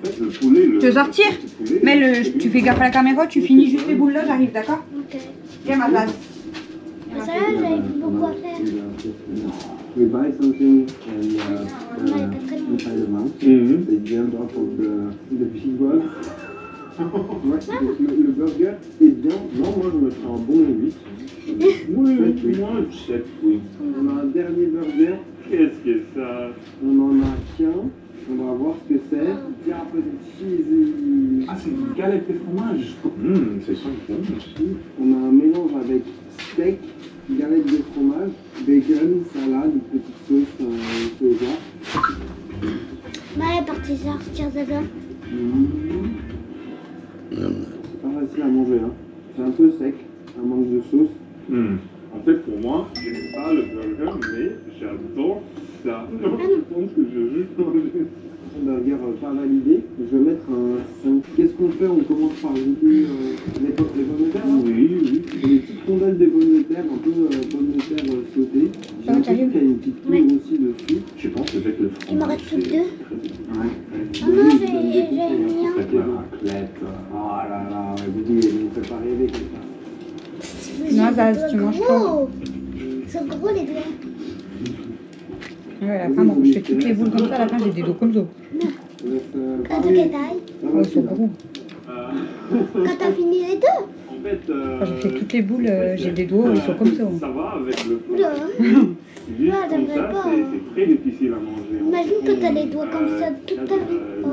Tu veux sortir? Mais tu fais gaffe à la caméra, tu finis juste les boules là, j'arrive, d'accord? Ok. Viens ma place. Ça là, j'avais beaucoup à faire. We buy something and Inside the mouth. They jump off of the fish balls. Ouais, le burger est bien. Non, moi je mettrais un bon 8. Oui, moi 7, oui. On a un dernier burger. Qu'est-ce que ça? On en a qu'un. On va voir ce que c'est. Il y a un peu de cheesy. Ah, c'est une galette de fromage. C'est ça bon aussi. On a un mélange avec steak, galette de fromage, bacon, salade, une petite sauce soja. Elle est partie sortir de là. C'est pas facile à manger, hein. C'est un peu sec, un manque de sauce. En fait, pour moi, j'aime pas le burger, mais j'adore ça. Je pense que je veux juste manger. Un burger pas validé. Je vais mettre un 5. Qu'est-ce qu'on fait? On commence par ajouter les pommes de terre, hein? Oui. Et les petites rondelles de pommes de terre, un peu pommes de terre sautées. J'ai l'impression qu'il y a une petite tour aussi dessus. Je pense que avec le fromage. Il m'en reste plus que 2. Ouais. Non, j'ai mis un. Avec la raclette. Oh là là, vous dites, il ne fait pas rêver comme ça. Non, ça, tu manges pas. Ils sont gros les doigts. Ouais, à la fin, moi, je fais toutes les boules comme ça, à la fin, j'ai des dos comme ça. Quand tu quelle taille? Oh, ils sont gros. Quand t'as fini les deux? En fait, Quand j'ai fait toutes les boules, j'ai des doigts, ils sont comme ça. ça va avec le Oula. fromage. Juste Ah, comme t'aimerais ça, pas, c'est très difficile à manger. Imagine que t'as les doigts comme ça toute ta vie. Oh.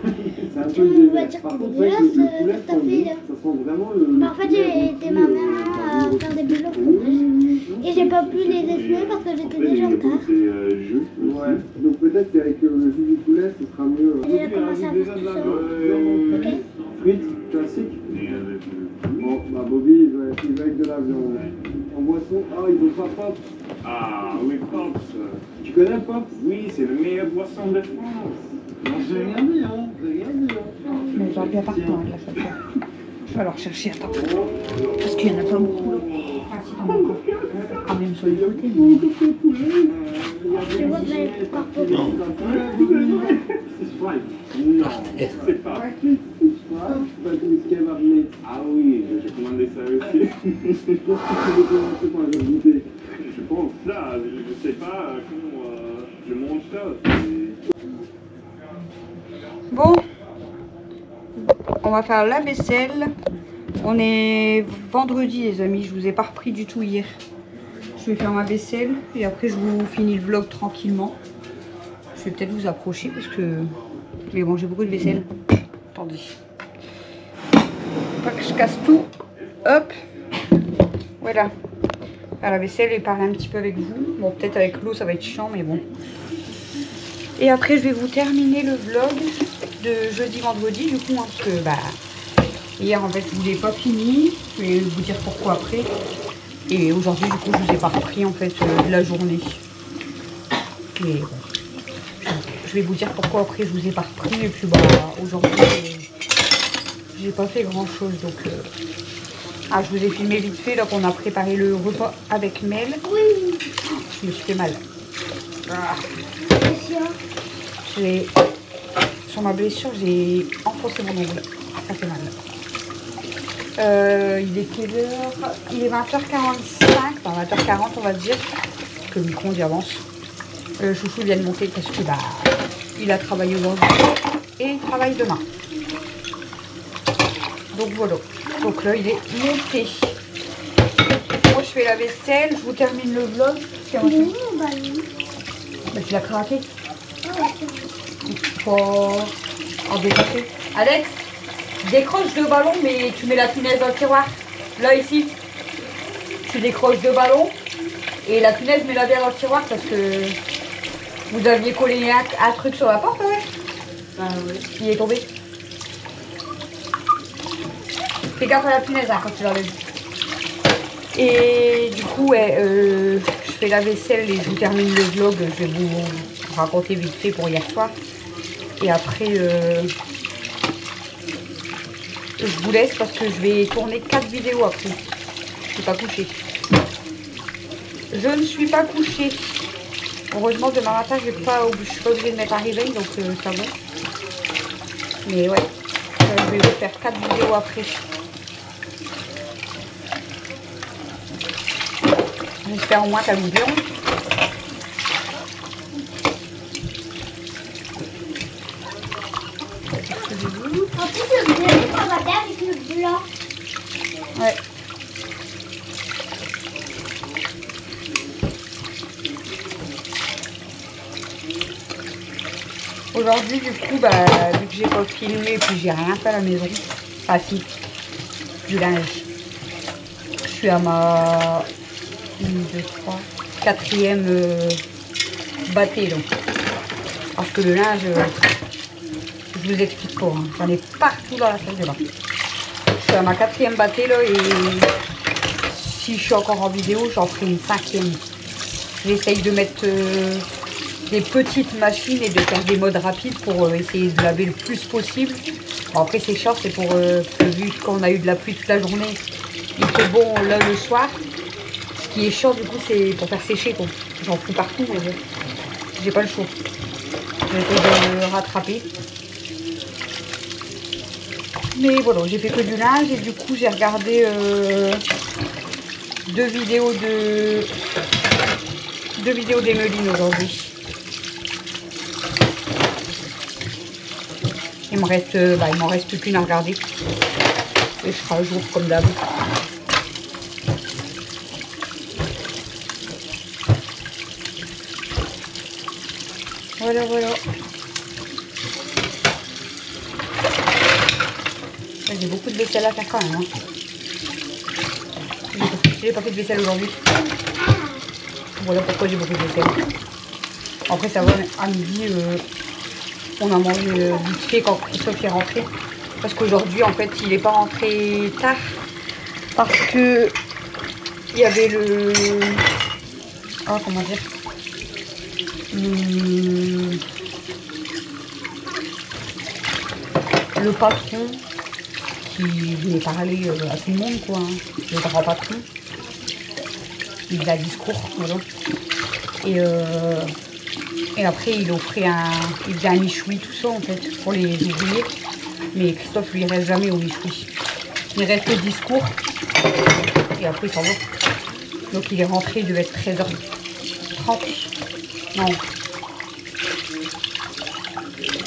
C'est un Tu peu le vas désert. dire Par que contre, t'es avec le dégueulasse, poulet t'as fondu, fait, là. ça sent vraiment le. Mais en fait, j'ai aidé ma maman à faire des bulles au fromage. Et j'ai pas pu les essuyer parce que j'étais déjà en retard. C'est jus. Ouais, donc peut-être qu'avec le jus du poulet, ce sera mieux. J'ai commencé à faire tout ça. Ok. Frites classiques. Bon, bah Bobby, il va avec de la viande. En boisson, ah, ils ont pas Pops. Ah oui, Pops. Tu connais Pops? Oui, c'est le meilleur boisson de France. Non, j'ai rien dit, hein. J'ai rien dit, hein. Mais j'aurais bien partout, hein, de la chaque fois. Je vais alors chercher, attends. Parce qu'il y en a pas beaucoup. Ah, si, t'en as encore. Ah, même sur les côtés. Je vois que j'avais encore beaucoup. Non, c'est pas. Ah oui, j'ai commandé ça aussi. Je pense ça, je sais pas comment je mange ça. Bon, on va faire la vaisselle. On est vendredi, les amis. Je vous ai pas repris du tout hier. Je vais faire ma vaisselle et après je vous finis le vlog tranquillement. Je vais peut-être vous approcher parce que... Mais bon, j'ai beaucoup de vaisselle. Attendez. Pas que je casse tout. Hop. Voilà. Faire la vaisselle et parler un petit peu avec vous. Bon, peut-être avec l'eau, ça va être chiant, mais bon. Et après, je vais vous terminer le vlog de jeudi-vendredi, du coup, hein, parce que, bah... Hier, en fait, je ne l'ai pas fini. Je vais vous dire pourquoi après. Et aujourd'hui, du coup, je vous ai pas repris, en fait, de la journée. Et bon. Je vais vous dire pourquoi après, je vous ai pas repris. Et puis, bah, aujourd'hui, j'ai pas fait grand-chose, donc... Ah, je vous ai filmé vite fait, là, qu'on a préparé le repas avec Mel. Oui. Je me suis fait mal. Ah. Sur ma blessure, j'ai enfoncé mon ongle. Ça fait mal. Il est quelle heure? Il est 20h45, enfin 20h40 on va dire. Parce que le micro-ondes avance. Chouchou vient de monter parce que bah il a travaillé aujourd'hui et il travaille demain. Donc voilà. Donc là il est monté. Moi je fais la vaisselle, je vous termine le vlog. Tiens, moi, bah, tu l'as craqué. Oh, en décrocher. Alex, décroche deux ballons, mais tu mets la punaise dans le tiroir. Là, ici, tu décroches deux ballons et la punaise, mets-la bien dans le tiroir parce que vous aviez collé un truc sur la porte, ouais. Ah oui. Il est tombé. Fais gaffe à la punaise hein, quand tu l'enlèves. Et du coup, ouais, je fais la vaisselle et je vous termine le vlog. Je vais vous raconter vite fait pour hier soir. Et après, je vous laisse parce que je vais tourner 4 vidéos après. Je suis pas couchée. Je ne suis pas couchée. Heureusement, demain matin, je suis pas obligée de mettre un réveil, donc ça va. Mais ouais, je vais vous faire 4 vidéos après. J'espère au moins qu'elles vous plairont. En plus, le bleu, ça va bien avec le blanc. Ouais. Aujourd'hui, du coup, bah, vu que j'ai pas filmé et puis j'ai rien fait à la maison. Ah si, du linge. Je suis à ma 1, 2, 3, 4e bâtée donc. Parce que le linge, je vous explique pas, hein. J'en ai partout dans la salle de bain. Je suis à ma 4e bâtée là et si je suis encore en vidéo, j'en ferai une 5e. J'essaye de mettre des petites machines et de faire des modes rapides pour essayer de laver le plus possible. Bon, après c'est chiant, c'est pour vu qu'on a eu de la pluie toute la journée, il fait bon là le soir. Ce qui est chiant du coup c'est pour faire sécher quoi. J'en fous partout mais j'ai pas le choix. J'essaie de le rattraper. Mais voilà, j'ai fait que du linge et du coup j'ai regardé 2 vidéos d'Emeline aujourd'hui. Il m'en reste qu'une à regarder. Et je ferai un jour comme d'hab. Voilà, voilà. J'ai beaucoup de vaisselle à faire quand même. Hein. J'ai pas fait de vaisselle aujourd'hui. Voilà pourquoi j'ai beaucoup de vaisselle. Après ça va, à midi, on a mangé vite fait quand Christophe est rentré. Parce qu'aujourd'hui, en fait, il n'est pas rentré tard. Parce que il y avait le... Oh, comment dire, le patron qui venait parler à tout le monde, quoi. Hein. Le grand patron. Il faisait un discours, voilà. Et après, il offrait il faisait un michoui, tout ça, en fait, pour les ouvriers. Mais Christophe, lui, il reste jamais au michoui. Il reste au discours. Et après, il s'en va. Donc, il est rentré, il devait être 13h30. Non.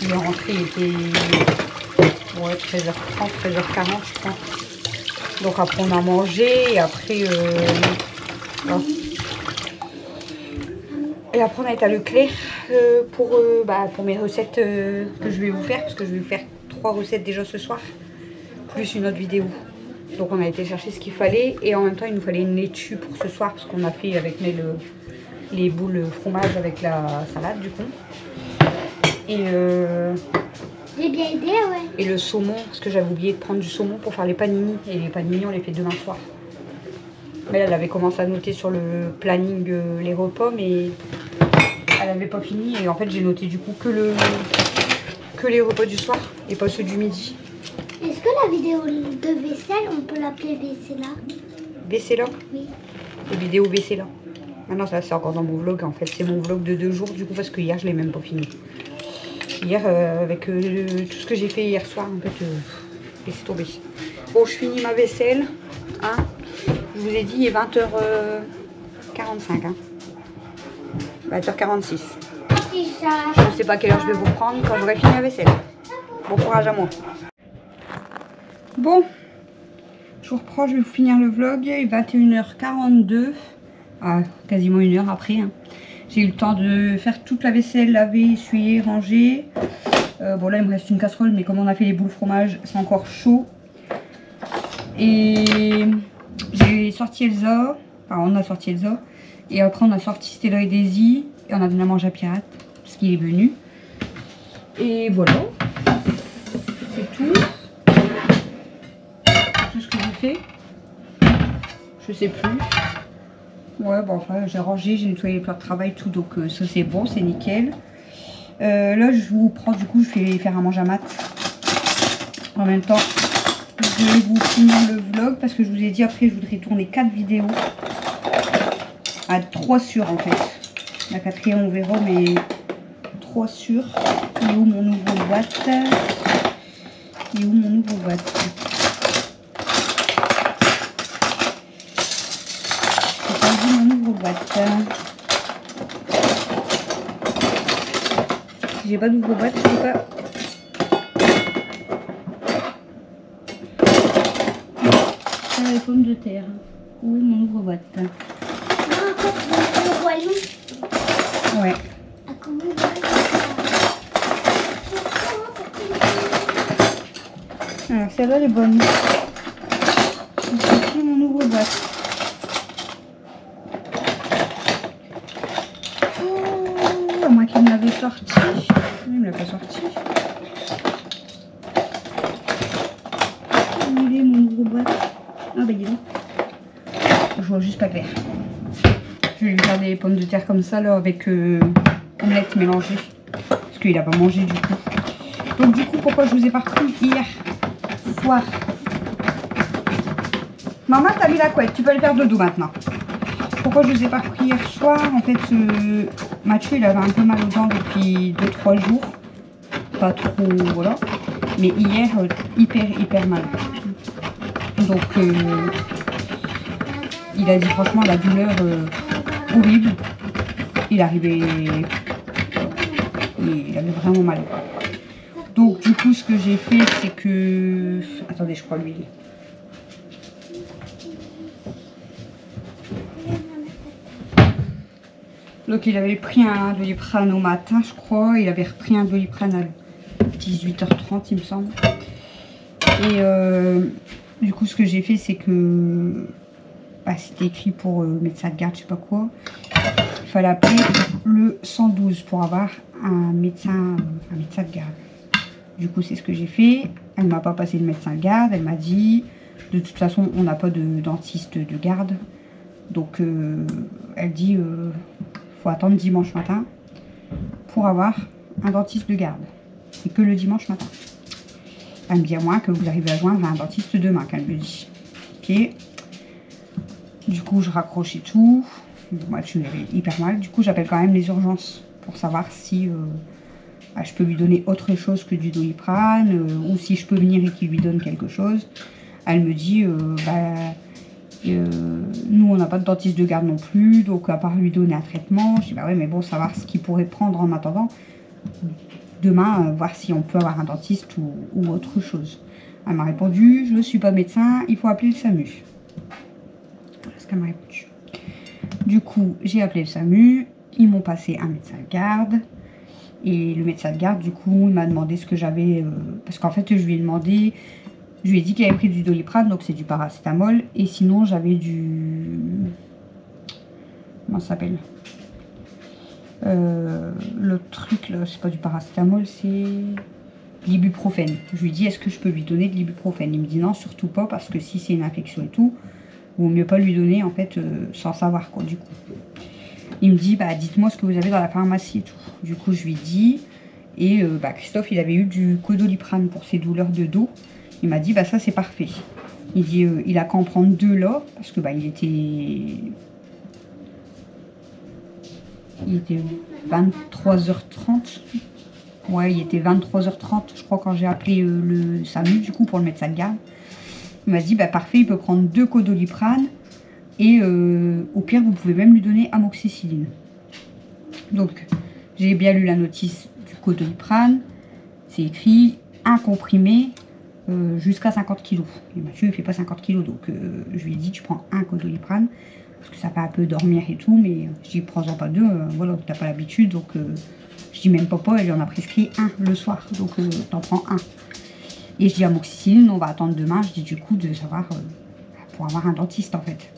Il est rentré, il était... Ouais, 13h30, 13h40, je crois. Donc, après, on a mangé. Et après... Voilà. Et après, on a été à Leclerc pour mes recettes que je vais vous faire. Parce que je vais vous faire 3 recettes déjà ce soir. Plus une autre vidéo. Donc, on a été chercher ce qu'il fallait. Et en même temps, il nous fallait une laitue pour ce soir. Parce qu'on a fait avec les boules fromage avec la salade, du coup. Et... J'ai bien aidé, ouais. Et le saumon. Parce que j'avais oublié de prendre du saumon pour faire les panini. Et les panini, on les fait demain soir. Mais elle avait commencé à noter sur le planning les repas, mais elle n'avait pas fini. Et en fait, j'ai noté du coup que les repas du soir et pas ceux du midi. Est-ce que la vidéo de vaisselle, on peut l'appeler Vaissela? Vaissela? Oui. La vidéo Vaissela. Ah non, ça c'est encore dans mon vlog en fait. C'est mon vlog de 2 jours du coup parce que hier je l'ai même pas fini. Hier, avec tout ce que j'ai fait hier soir, en fait, laissez tomber. Bon, je finis ma vaisselle. Hein. Je vous ai dit, il est 20h45. Hein. 20h46. Je ne sais pas à quelle heure je vais vous prendre quand j'aurai fini la vaisselle. Bon courage à moi. Bon, je vous reprends, je vais vous finir le vlog. Il est 21h42. Ah, quasiment 1 heure après. Hein. J'ai eu le temps de faire toute la vaisselle, laver, essuyer, ranger. Bon là il me reste une casserole, mais comme on a fait les boules fromage, c'est encore chaud. Et j'ai sorti Elsa, enfin on a sorti Elsa. Et après on a sorti Stella et Daisy. Et on a donné à manger à Pirate, parce qu'il est venu. Et voilà. C'est tout. Tout ce que j'ai fait. Je sais plus. Ouais, bon, enfin, j'ai rangé, j'ai nettoyé les plats de travail, tout, donc ça c'est bon, c'est nickel. Là, je vous prends, du coup, je vais faire un manger à mat. En même temps, je vais vous finir le vlog parce que je vous ai dit après, je voudrais tourner 4 vidéos. À 3 sûrs en fait. La 4e, on verra, mais 3 sûrs. Et où mon nouveau boîte? Il est où mon ouvre-boîte? J'ai pas vu mon ouvre-boîte. Si j'ai pas d'ouvre-boîte, je sais pas. Ah, les pommes de terre. Où est mon ouvre-boîte? Ah, le roi lion. Ouais. Ah, comment on va Alors celle-là elle est bonne. C'est mon ouvre-boîte. Oh, moi qui me l'avait sorti. Il me l'a pas sorti. Il est mon ouvre-boîte. Ah bah dis donc. Je vois juste pas clair. Je vais lui faire des pommes de terre comme ça là avec omelette mélangée. Parce qu'il a pas mangé du coup. Donc du coup pourquoi je vous ai pas repris hier soir? Maman t'as mis la couette, tu peux le faire dodo maintenant. Pourquoi je vous ai pas repris hier soir? En fait Mathieu il avait un peu mal aux dents depuis 2-3 jours. Pas trop voilà. Mais hier hyper mal. Donc il a dit franchement la douleur horrible. Il avait vraiment mal. Donc du coup ce que j'ai fait c'est que... Attendez je crois l'huile. Donc il avait pris un Doliprane au matin je crois. Il avait repris un Doliprane à 18h30 il me semble. Et du coup ce que j'ai fait c'est que... c'était écrit pour médecin de garde je sais pas quoi. Il fallait appeler le 112 pour avoir un médecin de garde. Du coup, c'est ce que j'ai fait. Elle m'a pas passé le médecin de garde. Elle m'a dit, de toute façon, on n'a pas de dentiste de garde. Donc, elle dit, faut attendre dimanche matin pour avoir un dentiste de garde. C'est que le dimanche matin. Elle me dit à moi que vous arrivez à joindre un dentiste demain, qu'elle me dit. Ok. Du coup, je raccroche et tout. Moi, je suis hyper mal. Du coup, j'appelle quand même les urgences pour savoir si je peux lui donner autre chose que du Doliprane ou si je peux venir et qu'il lui donne quelque chose. Elle me dit, nous, on n'a pas de dentiste de garde non plus, donc à part lui donner un traitement. Je dis, bah ouais, mais bon, savoir ce qu'il pourrait prendre en attendant. Demain, voir si on peut avoir un dentiste ou autre chose. Elle m'a répondu, je ne suis pas médecin, il faut appeler le SAMU. Voilà ce qu'elle m'a répondu. Du coup, j'ai appelé le SAMU, ils m'ont passé un médecin de garde. Et le médecin de garde, du coup, il m'a demandé ce que j'avais... parce qu'en fait, je lui ai dit qu'il avait pris du Doliprane, donc c'est du paracétamol. Et sinon, j'avais du... Comment ça s'appelle? Le truc, là, c'est pas du paracétamol, c'est... l'ibuprofène. Je lui ai dit, est-ce que je peux lui donner de l'ibuprofène? Il me dit non, surtout pas, parce que si c'est une infection et tout, il vaut mieux pas lui donner, en fait, sans savoir, quoi, du coup. Il me dit, bah, dites-moi ce que vous avez dans la pharmacie et tout. Du coup, je lui dis, et Christophe, il avait eu du Codoliprane pour ses douleurs de dos. Il m'a dit, bah, ça, c'est parfait. Il dit, il a qu'à en prendre 2 là, parce que, bah, il était 23h30. Ouais, il était 23h30, je crois, quand j'ai appelé le SAMU, du coup, pour le médecin de garde. Il m'a dit, bah, parfait, il peut prendre 2 Codoliprane. Et au pire, vous pouvez même lui donner amoxicilline. Donc, j'ai bien lu la notice du Codoliprane. C'est écrit un comprimé jusqu'à 50 kg. Et Mathieu, il fait pas 50 kg. Donc, je lui ai dit, tu prends un Codoliprane. Parce que ça fait un peu dormir et tout. Mais je dis, prends-en pas 2. Voilà, tu n'as pas l'habitude. Donc, je dis, même papa, elle lui en a prescrit 1 le soir. Donc, t'en prends 1. Et je dis, amoxicilline, on va attendre demain. Je dis, du coup, de savoir pour avoir un dentiste, en fait.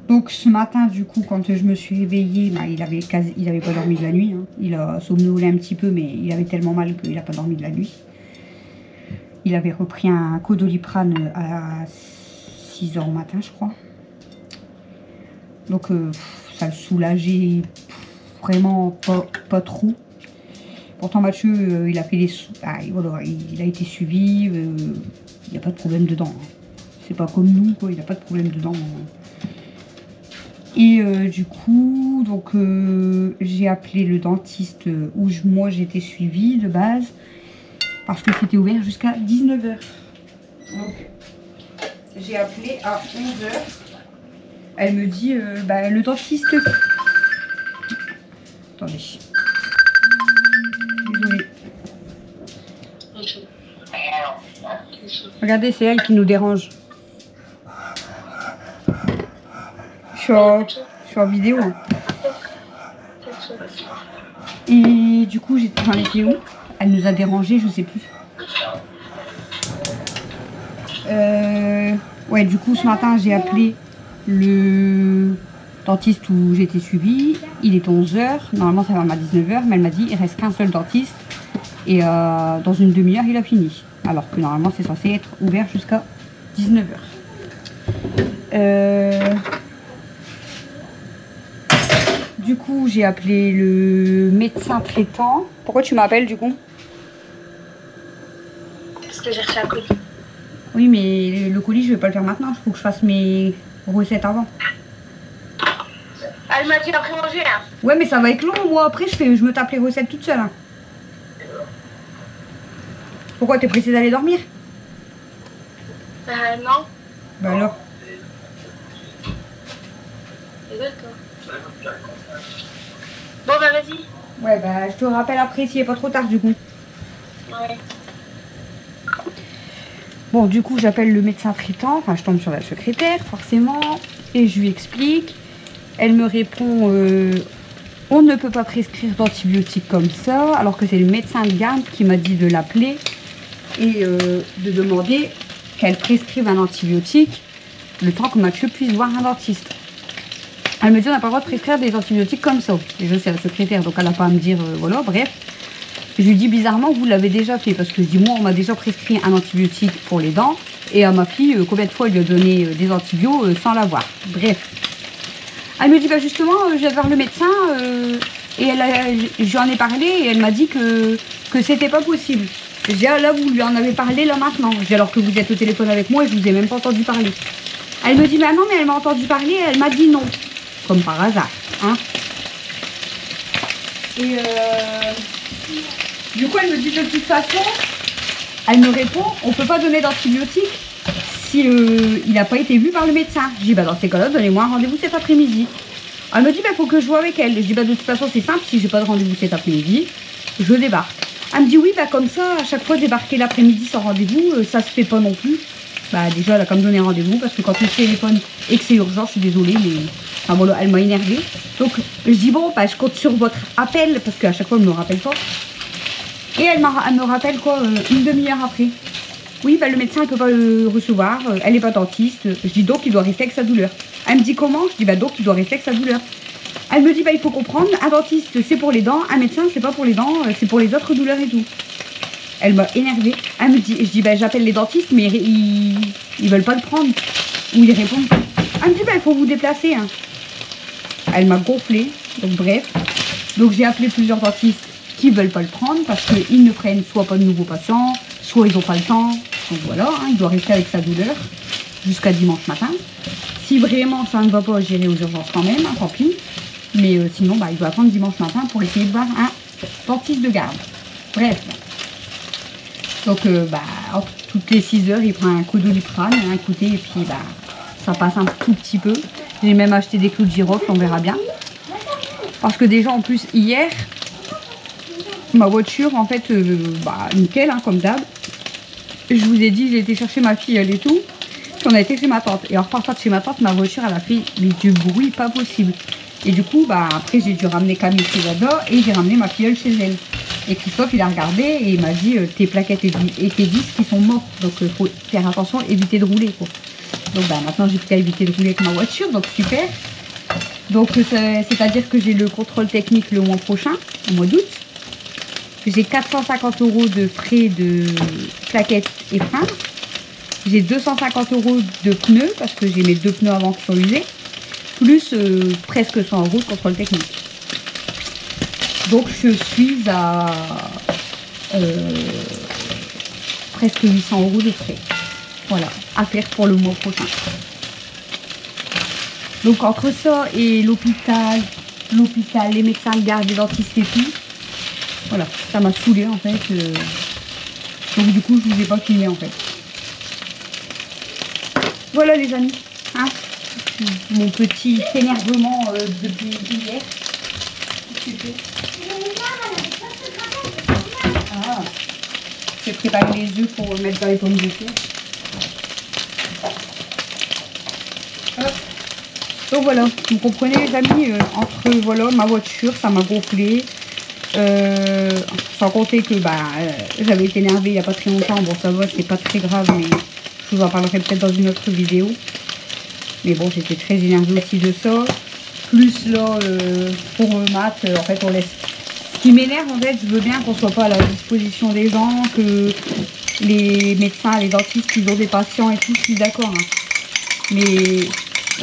Donc ce matin du coup quand je me suis réveillée, bah, il avait pas dormi de la nuit, hein. Il a somnolé un petit peu mais il avait tellement mal qu'il n'a pas dormi de la nuit. Il avait repris un Codoliprane à 6h au matin je crois. Donc ça le soulageait vraiment pas trop. Pourtant Mathieu il a fait il a été suivi, il n'y a pas de problème dedans, hein. C'est pas comme nous, quoi, il n'a pas de problème dedans. Et du coup, donc j'ai appelé le dentiste où moi j'étais suivie de base. parce que c'était ouvert jusqu'à 19 h. Donc, j'ai appelé à 11 h. Elle me dit, bah, le dentiste... Attendez. Désolée. Regardez, c'est elle qui nous dérange. Je suis en vidéo. Hein. Et du coup, j'en étais où? Elle nous a dérangé, je sais plus. Ouais, du coup, ce matin, j'ai appelé le dentiste où j'étais suivie. Il est 11 h. Normalement, ça va à 19 h. Mais elle m'a dit il reste qu'un seul dentiste. Et dans une demi-heure, il a fini. Alors que normalement, c'est censé être ouvert jusqu'à 19 h. Du coup, j'ai appelé le médecin traitant. Pourquoi tu m'appelles du coup? Parce que j'ai reçu un colis. Oui, mais le colis, je vais pas le faire maintenant. Il faut que je fasse mes recettes avant. Elle m'a dit après manger là. Ouais, mais ça va être long. Moi, après, je me tape les recettes toute seule. Hein. Pourquoi t'es pressée d'aller dormir? Non. Bah alors. Rigole toi. Bon bah vas-y. Ouais, bah je te rappelle après s'il n'est pas trop tard du coup. Ouais. Bon, du coup, j'appelle le médecin traitant. Enfin, je tombe sur la secrétaire, forcément. Et je lui explique. Elle me répond on ne peut pas prescrire d'antibiotiques comme ça. Alors que c'est le médecin de garde qui m'a dit de l'appeler et de demander qu'elle prescrive un antibiotique le temps que Mathieu puisse voir un dentiste. Elle me dit on n'a pas le droit de prescrire des antibiotiques comme ça. Et je sais la secrétaire, donc elle n'a pas à me dire voilà, bref. Je lui dis bizarrement vous l'avez déjà fait parce que je dis moi on m'a déjà prescrit un antibiotique pour les dents et à ma fille combien de fois elle lui a donné des antibiotiques sans l'avoir. Bref. Elle me dit bah justement je vais voir le médecin et je lui en ai parlé et elle m'a dit que c'était pas possible. Je dis ah, là vous lui en avez parlé là maintenant. Je dis alors que vous êtes au téléphone avec moi et je vous ai même pas entendu parler. Elle me dit bah non mais elle m'a entendu parler et elle m'a dit non. Comme par hasard. Hein. Et du coup elle me dit de toute façon, elle me répond on peut pas donner d'antibiotiques si il n'a pas été vu par le médecin. Je dis bah dans ces cas-là donnez-moi un rendez-vous cet après-midi. Elle me dit bah faut que je vois avec elle. Je dis bah de toute façon c'est simple, si j'ai pas de rendez-vous cet après-midi, je débarque. Elle me dit oui bah comme ça à chaque fois débarquer l'après-midi sans rendez-vous, ça se fait pas non plus. Bah déjà elle a quand même donné rendez-vous parce que quand on téléphone et que c'est urgent, je suis désolée mais enfin voilà, elle m'a énervée. Donc je dis bon bah je compte sur votre appel parce qu'à chaque fois elle me rappelle pas. Et elle me rappelle quoi une demi-heure après. Oui bah le médecin ne peut pas le recevoir, elle n'est pas dentiste. Je dis donc il doit rester avec sa douleur. Elle me dit comment? Je dis bah donc il doit rester avec sa douleur. Elle me dit bah il faut comprendre, un dentiste c'est pour les dents, un médecin c'est pas pour les dents, c'est pour les autres douleurs et tout. Elle m'a énervée. Elle me dit, je dis bah j'appelle les dentistes mais ils veulent pas le prendre. Ou ils répondent. Elle me dit bah il faut vous déplacer. Hein. Elle m'a gonflé. Donc bref. Donc j'ai appelé plusieurs dentistes qui veulent pas le prendre parce qu'ils ne prennent soit pas de nouveaux patients, soit ils n'ont pas le temps. Donc voilà, hein, il doit rester avec sa douleur jusqu'à dimanche matin. Si vraiment ça ne va pas, j'irai aux urgences quand même, hein, tant pis. Mais sinon bah il doit attendre dimanche matin pour essayer de voir un dentiste de garde. Bref. Donc bah, toutes les 6 heures, il prend un coup de Doliprane, un côté, et puis bah, ça passe un tout petit peu. J'ai même acheté des clous de girofle, on verra bien. Parce que déjà, en plus, hier, ma voiture, en fait, bah, nickel, hein, comme d'hab. Je vous ai dit, j'ai été chercher ma fille, elle et tout. Puis on a été chez ma tante. Et en repartant de chez ma tante, ma voiture, elle a fait du bruit pas possible. Et du coup, bah, après, j'ai dû ramener Camille chez Zada et j'ai ramené ma filleule chez elle. Et Christophe, il a regardé et il m'a dit tes plaquettes et tes disques qui sont morts. Donc, il faut faire attention, éviter de rouler. Quoi. Donc, bah, maintenant, j'ai plus qu'à éviter de rouler avec ma voiture. Donc, super. Donc, c'est-à-dire que j'ai le contrôle technique le mois prochain, au mois d'août. J'ai 450 € de frais de plaquettes et freins. J'ai 250 € de pneus parce que j'ai mes 2 pneus avant qui sont usés. Plus presque 100 € de contrôle technique. Donc je suis à presque 800 € de frais. Voilà, à faire pour le mois prochain. Donc entre ça et l'hôpital, les médecins de garde, les dentistes et tout, voilà, ça m'a saoulée en fait. Donc du coup, je vous ai pas filmé en fait. Voilà les amis. Hein, mon petit énervement depuis hier. Ah, j'ai préparé les œufs pour mettre dans les pommes de terre. Hop. Donc voilà, vous comprenez les amis, entre voilà, ma voiture, ça m'a gonflé. Sans compter que j'avais été énervée il n'y a pas très longtemps. Bon, ça va, c'est pas très grave, mais je vous en parlerai peut-être dans une autre vidéo. Mais bon, j'étais très énervée aussi de ça. Plus là, pour maths, en fait, on laisse. Ce qui m'énerve, en fait, je veux bien qu'on soit pas à la disposition des gens, que les médecins, les dentistes, ils ont des patients et tout, je suis d'accord. Hein. Mais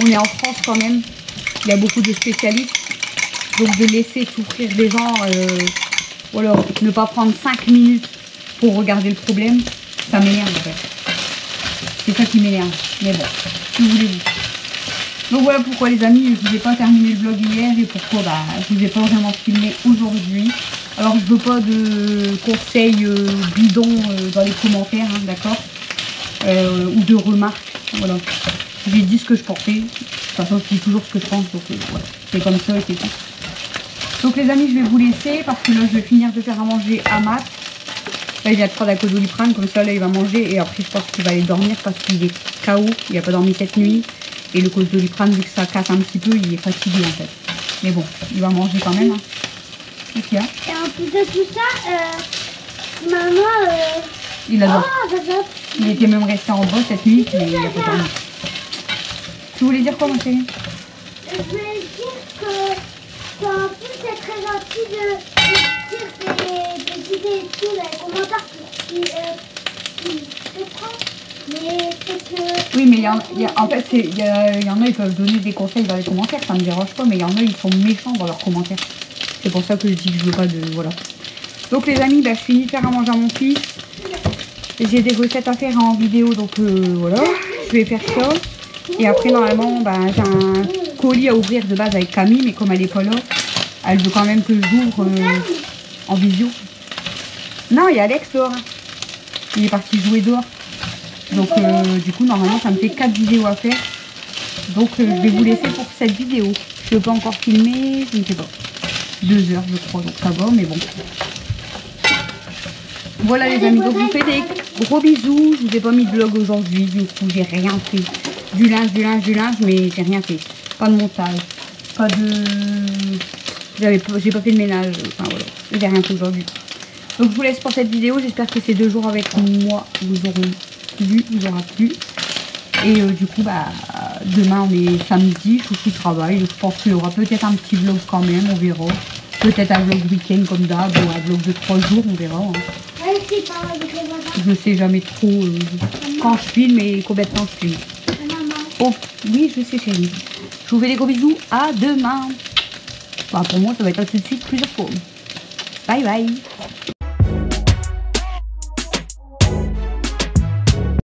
on est en France quand même, il y a beaucoup de spécialistes. Donc de laisser souffrir des gens, voilà, ne pas prendre 5 minutes pour regarder le problème, ça m'énerve en fait. C'est ça qui m'énerve. Mais bon, que voulez-vous. Donc voilà pourquoi les amis, je ne vous ai pas terminé le vlog hier et pourquoi je ne vous ai pas vraiment filmé aujourd'hui. Alors je veux pas de conseils bidons dans les commentaires, hein, d'accord, ou de remarques, voilà. J'ai dit ce que je pensais, de toute façon je dis toujours ce que je pense, donc voilà, c'est comme ça et c'est tout. Donc les amis, je vais vous laisser parce que là je vais finir de faire à manger à Matt. Là il vient de prendre la Doliprane, comme ça là il va manger et après je pense qu'il va aller dormir parce qu'il est KO, il n'a pas dormi cette nuit. Et le Doliprane, vu que ça casse un petit peu, il est fatigué en fait. Mais bon, il va manger quand même. Hein. Qu'est-ce qu'il y a? Et en plus de tout ça, maman... Il adore. Oh, j'adore. Il était même resté en bas cette nuit, mais il n'a pas dormi. Tu voulais dire quoi ma chérie? Je voulais dire que en plus c'est très gentil de dire des idées et tout dans les commentaires qui se prend. Mais c'est que... Oui, mais en fait, il y en a, ils peuvent donner des conseils dans les commentaires, ça me dérange pas, mais il y en a, ils sont méchants dans leurs commentaires. C'est pour ça que je dis que je veux pas de... Voilà. Donc les amis, je finis de faire à manger à mon fils. J'ai des recettes à faire en vidéo, donc voilà. Je vais faire ça. Et après, normalement, j'ai un colis à ouvrir de base avec Camille, mais comme elle est pas là, elle veut quand même que j'ouvre en visio. Non, il y a Alex dehors. Il est parti jouer dehors. Donc du coup, normalement, ça me fait 4 vidéos à faire. Donc je vais vous laisser pour cette vidéo. Je ne peux pas encore filmer, je ne sais pas. 2 heures, je crois, donc ça va, mais bon. Voilà les amis, donc je vous fais des gros bisous. Je vous ai pas mis de vlog aujourd'hui, du coup j'ai rien fait. Du linge, mais j'ai rien fait. Pas de montage, pas de... J'ai pas fait de ménage, enfin voilà. J'ai rien fait aujourd'hui. Donc je vous laisse pour cette vidéo, j'espère que ces 2 jours avec moi vous aura plu. Et du coup, demain on est samedi, je travaille. Je pense qu'il y aura peut-être un petit vlog quand même, on verra. Peut-être un vlog week-end comme d'hab, ou un vlog de 3 jours, on verra. Hein. Je sais jamais trop quand je filme et combien de temps je filme. Oh, oui, je sais chérie. Je vous fais des gros bisous, à demain. Pour moi, ça va être tout de suite plusieurs fois. Bye bye.